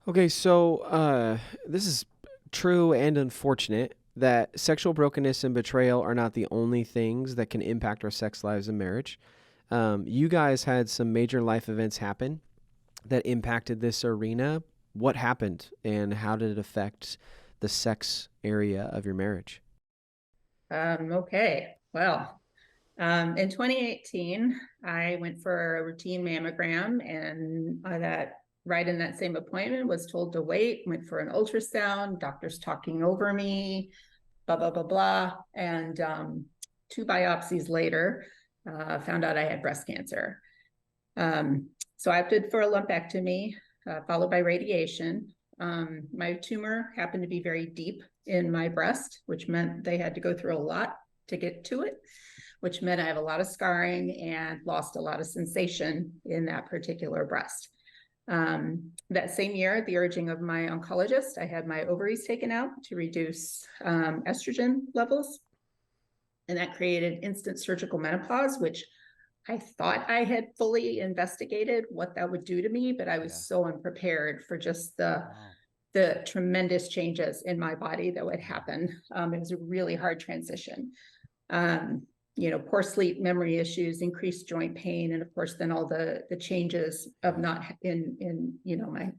Okay, so this is true and unfortunate that sexual brokenness and betrayal are not the only things that can impact our sex lives and marriage. You guys had some major life events happen that impacted this arena. What happened and how did it affect the sex area of your marriage? Okay, well, in 2018, I went for a routine mammogram, and that right in that same appointment was told to wait. Went for an ultrasound. Doctors talking over me, blah blah blah blah, and two biopsies later, found out I had breast cancer. So I opted for a lumpectomy, followed by radiation. My tumor happened to be very deep in my breast, which meant they had to go through a lot to get to it, which meant I have a lot of scarring and lost a lot of sensation in that particular breast. That same year, at the urging of my oncologist, I had my ovaries taken out to reduce estrogen levels. And that created instant surgical menopause, which I thought I had fully investigated what that would do to me, but I was Yeah. so unprepared for just Wow. the tremendous changes in my body that would happen. It was a really hard transition. Um, poor sleep, memory issues, increased joint pain, and of course, then all the changes of Yeah. not in my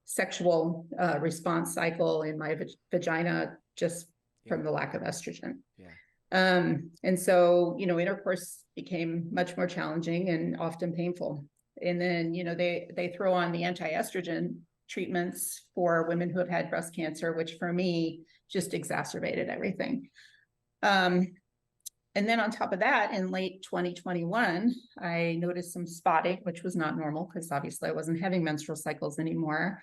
sexual response cycle in my vagina just Yeah. from the lack of estrogen. Yeah. And so, intercourse became much more challenging and often painful. And then, they throw on the anti-estrogen treatments for women who have had breast cancer, which for me just exacerbated everything. Um, and then on top of that, in late 2021, I noticed some spotting, which was not normal because obviously I wasn't having menstrual cycles anymore.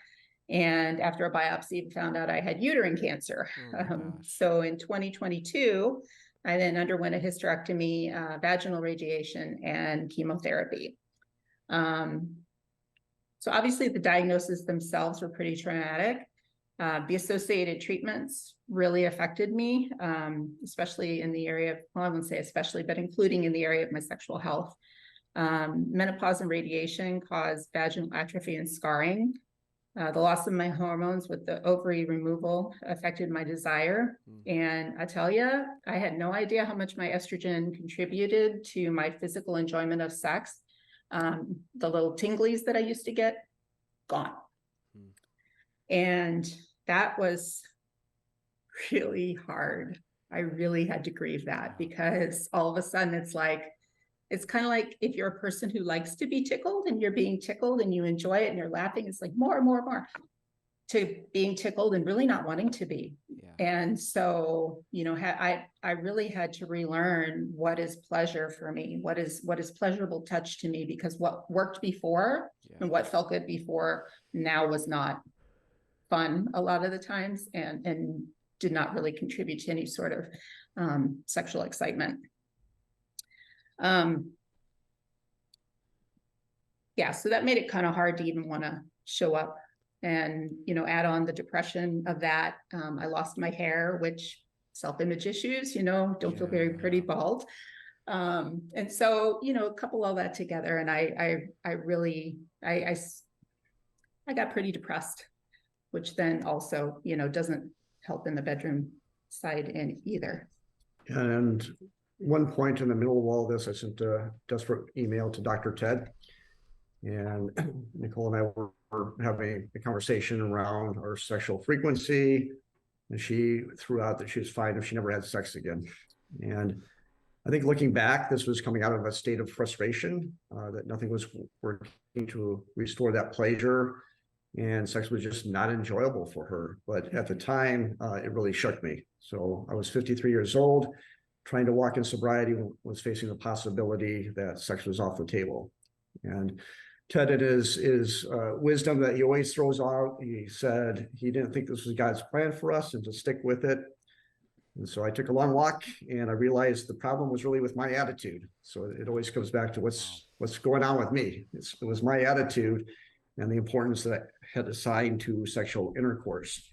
And after a biopsy, found out I had uterine cancer. Oh my gosh. So in 2022, I then underwent a hysterectomy, vaginal radiation, and chemotherapy. Um, so obviously the diagnoses themselves were pretty traumatic. The associated treatments really affected me, especially in the area of, well, I wouldn't say especially, but including in the area of my sexual health. Menopause and radiation caused vaginal atrophy and scarring. The loss of my hormones with the ovary removal affected my desire. Mm. And I tell you, I had no idea how much my estrogen contributed to my physical enjoyment of sex. The little tinglies that I used to get, gone. Mm. And that was really hard. I really had to grieve that Wow. because all of a sudden it's kind of like if you're a person who likes to be tickled and you're being tickled and you enjoy it and you're laughing, it's like more and more and more to being tickled and really not wanting to be. Yeah. And so, I really had to relearn what is pleasure for me, what is pleasurable touch to me, because what worked before Yeah. and what felt good before now was not fun a lot of the times, and did not really contribute to any sort of sexual excitement. Um, yeah, so that made it kind of hard to even want to show up, and add on the depression of that. I lost my hair, which self-image issues, don't feel Yeah. very pretty Yeah. bald. And so, couple all that together, and I really, I got pretty depressed, which then also, doesn't help in the bedroom side in either. And one point in the middle of all this, I sent a desperate email to Dr. Ted, and Nicole and I were having a conversation around our sexual frequency, and she threw out that she was fine if she never had sex again. And I think looking back, this was coming out of a state of frustration, that nothing was working to restore that pleasure, and sex was just not enjoyable for her. But at the time, it really shook me. So I was 53 years old, trying to walk in sobriety, was facing the possibility that sex was off the table. And Ted, in his wisdom that he always throws out, he said he didn't think this was God's plan for us and to stick with it. And so I took a long walk, and I realized the problem was really with my attitude. So it always comes back to what's going on with me. It was my attitude and the importance that I had assigned to sexual intercourse.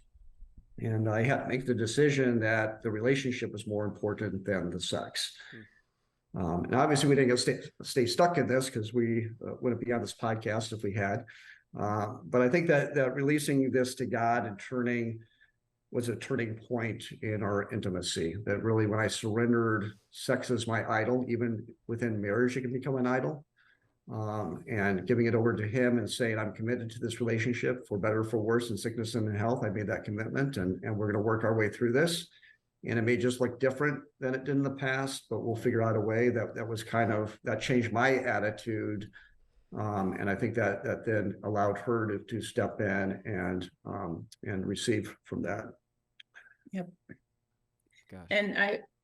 And I had to make the decision that the relationship was more important than the sex. And obviously we didn't stay stuck in this, because we wouldn't be on this podcast if we had. But I think that releasing this to God and was a turning point in our intimacy. That really, when I surrendered sex as my idol, even within marriage, it can become an idol. And giving it over to him and saying, I'm committed to this relationship for better, for worse, in sickness and in health. I made that commitment, and we're going to work our way through this. And it may just look different than it did in the past, but we'll figure out a way that changed my attitude. And I think that then allowed her to step in and receive from that. Yep. Gosh. And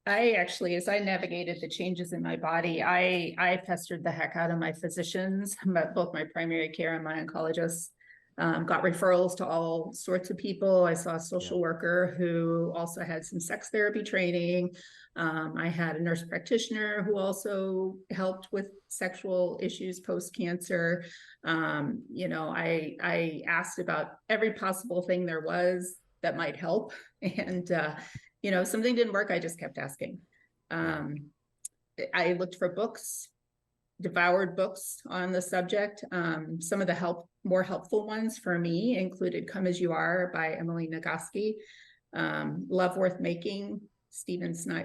I actually, as I navigated the changes in my body, I pestered the heck out of my physicians, both my primary care and my oncologist. Got referrals to all sorts of people. I saw a social worker who also had some sex therapy training. I had a nurse practitioner who also helped with sexual issues post-cancer. I asked about every possible thing there was that might help. And, something didn't work. I just kept asking. I looked for books, devoured books on the subject. Some of the more helpful ones for me included Come As You Are by Emily Nagoski, Love Worth Making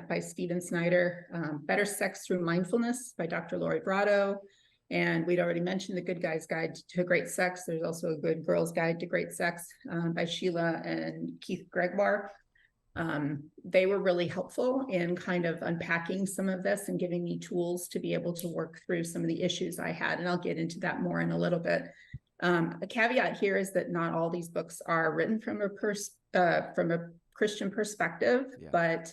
by Stephen Snyder, Better Sex Through Mindfulness by Dr. Lori Brotto. And we'd already mentioned The Good Guy's Guide to Great Sex. There's also a Good Girl's Guide to Great Sex by Sheila and Keith Gregoire. They were really helpful in kind of unpacking some of this and giving me tools to be able to work through some of the issues I had. And I'll get into that more in a little bit. A caveat here is that not all these books are written from a Christian perspective, but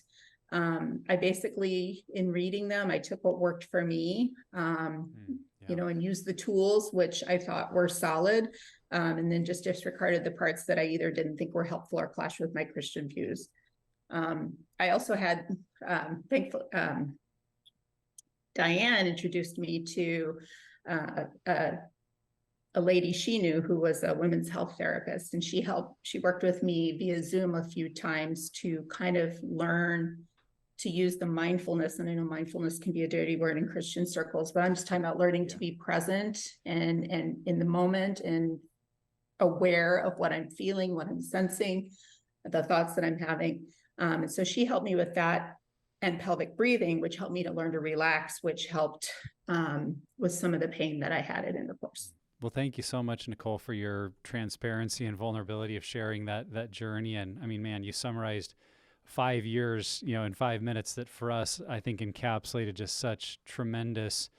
I basically, in reading them, I took what worked for me, and used the tools which I thought were solid, and then just disregarded the parts that I either didn't think were helpful or clashed with my Christian views. I also had, Diane introduced me to a lady she knew who was a women's health therapist, and she worked with me via Zoom a few times to kind of learn to use the mindfulness. And I know mindfulness can be a dirty word in Christian circles, but I'm just talking about learning to be present and in the moment and aware of what I'm feeling, what I'm sensing, the thoughts that I'm having. And so she helped me with that, and pelvic breathing, which helped me to learn to relax, which helped with some of the pain that I had in the course. Well, thank you so much, Nicole, for your transparency and vulnerability of sharing that journey. And I mean, man, you summarized 5 years, in 5 minutes that for us, I think encapsulated just such tremendous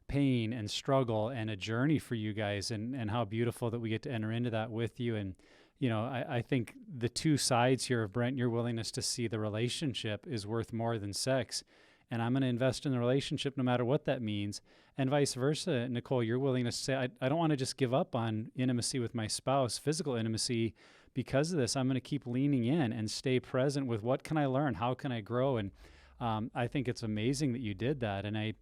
pain and struggle and a journey for you guys, and how beautiful that we get to enter into that with you. And, I think the two sides here of Brent, your willingness to see the relationship is worth more than sex. And I'm going to invest in the relationship no matter what that means. And vice versa, Nicole, your willingness to say, I don't want to just give up on intimacy with my spouse, physical intimacy, because of this. I'm going to keep leaning in and stay present with what can I learn? How can I grow? And I think it's amazing that you did that. And I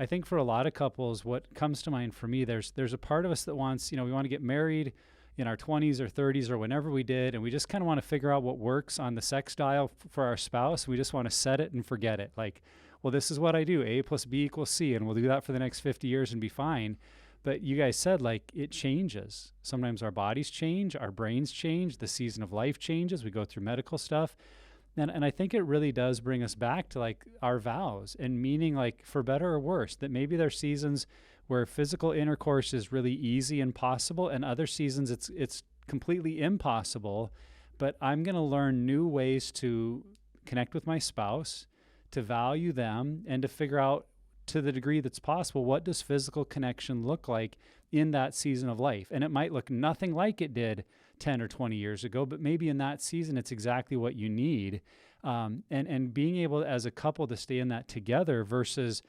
think for a lot of couples, what comes to mind for me, there's a part of us that wants, we want to get married in our 20s or 30s or whenever we did, and we just kind of want to figure out what works on the sex dial for our spouse. We just want to set it and forget it. Like, well, this is what I do, A plus B equals C, and we'll do that for the next 50 years and be fine. But you guys said, like, it changes. Sometimes our bodies change, our brains change, the season of life changes, we go through medical stuff. And I think it really does bring us back to, like, our vows and meaning, like, for better or worse, that maybe there's seasons where physical intercourse is really easy and possible, and other seasons it's completely impossible. But I'm going to learn new ways to connect with my spouse, to value them, and to figure out, to the degree that's possible, what does physical connection look like in that season of life? And it might look nothing like it did 10 or 20 years ago, but maybe in that season, it's exactly what you need. And being able as a couple to stay in that together versus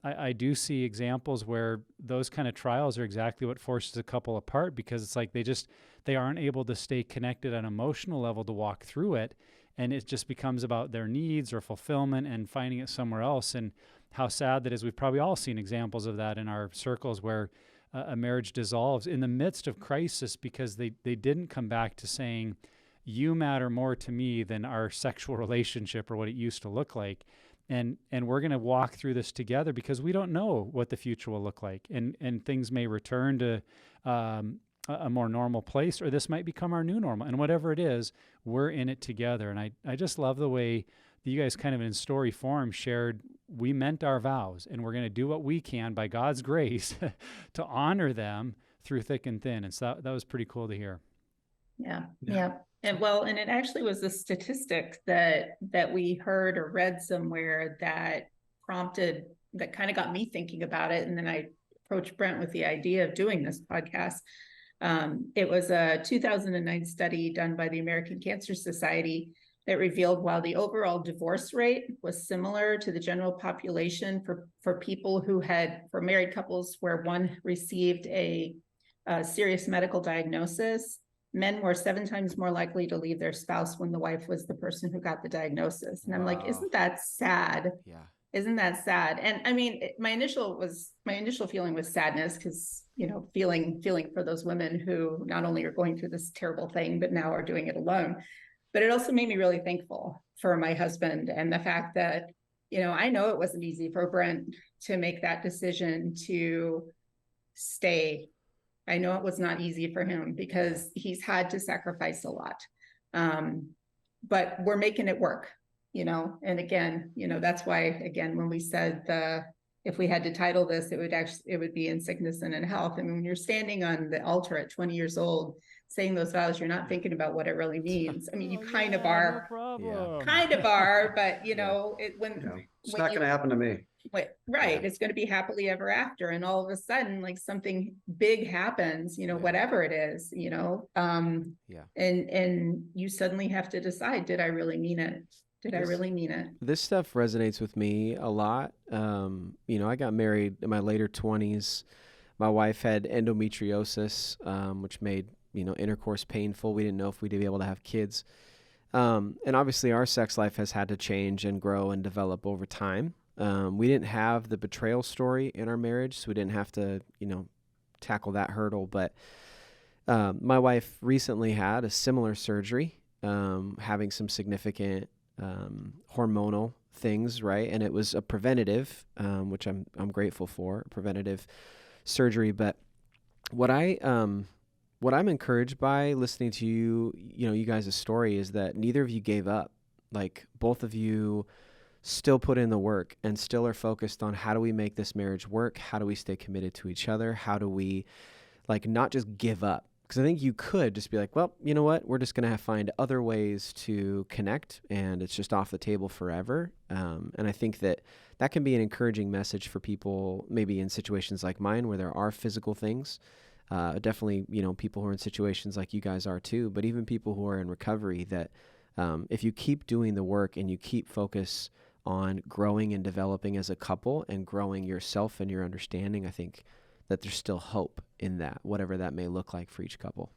I do see examples where those kind of trials are exactly what forces a couple apart, because it's like they aren't able to stay connected on an emotional level to walk through it. And it just becomes about their needs or fulfillment and finding it somewhere else. And how sad that is. We've probably all seen examples of that in our circles where a marriage dissolves in the midst of crisis because they didn't come back to saying, you matter more to me than our sexual relationship or what it used to look like. And we're going to walk through this together because we don't know what the future will look like. And things may return to a more normal place, or this might become our new normal. And whatever it is, we're in it together. And I just love the way that you guys kind of in story form shared, we meant our vows and we're going to do what we can by God's grace to honor them through thick and thin. And so that was pretty cool to hear. Yeah. Yeah. Yeah. And it actually was a statistic that we heard or read somewhere that kind of got me thinking about it. And then I approached Brent with the idea of doing this podcast. It was a 2009 study done by the American Cancer Society that revealed while the overall divorce rate was similar to the general population for people for married couples where one received a serious medical diagnosis, men were 7 times more likely to leave their spouse when the wife was the person who got the diagnosis. And I'm like, isn't that sad? Yeah. Isn't that sad? And I mean, my initial feeling was sadness because, feeling for those women who not only are going through this terrible thing, but now are doing it alone. But it also made me really thankful for my husband and the fact that, I know it wasn't easy for Brent to make that decision to stay. I know it was not easy for him because he's had to sacrifice a lot. But we're making it work, and again, that's why, again, when we said if we had to title this, it would be In Sickness and in Health. I mean, when you're standing on the altar at 20 years old, saying those vows, you're not thinking about what it really means. I mean, you kind of are, No problem. but It's not going to happen to me. right. Yeah. It's going to be happily ever after. And all of a sudden, like something big happens, whatever it is, and you suddenly have to decide, did I really mean it? I really mean it? This stuff resonates with me a lot. I got married in my later 20s. My wife had endometriosis, which made, intercourse painful. We didn't know if we'd be able to have kids. And obviously our sex life has had to change and grow and develop over time. We didn't have the betrayal story in our marriage, so we didn't have to, tackle that hurdle. But my wife recently had a similar surgery, having some significant hormonal things, right? And it was a preventative, which I'm grateful for, preventative surgery. But what I'm encouraged by listening to you guys' story is that neither of you gave up. Like both of you still put in the work and still are focused on how do we make this marriage work? How do we stay committed to each other? How do we not just give up? Because I think you could just be like, well, you know what? We're just going to find other ways to connect and it's just off the table forever. And I think that can be an encouraging message for people maybe in situations like mine where there are physical things. Definitely, people who are in situations like you guys are too, but even people who are in recovery that if you keep doing the work and you keep focus on growing and developing as a couple and growing yourself and your understanding, I think that there's still hope in that, whatever that may look like for each couple.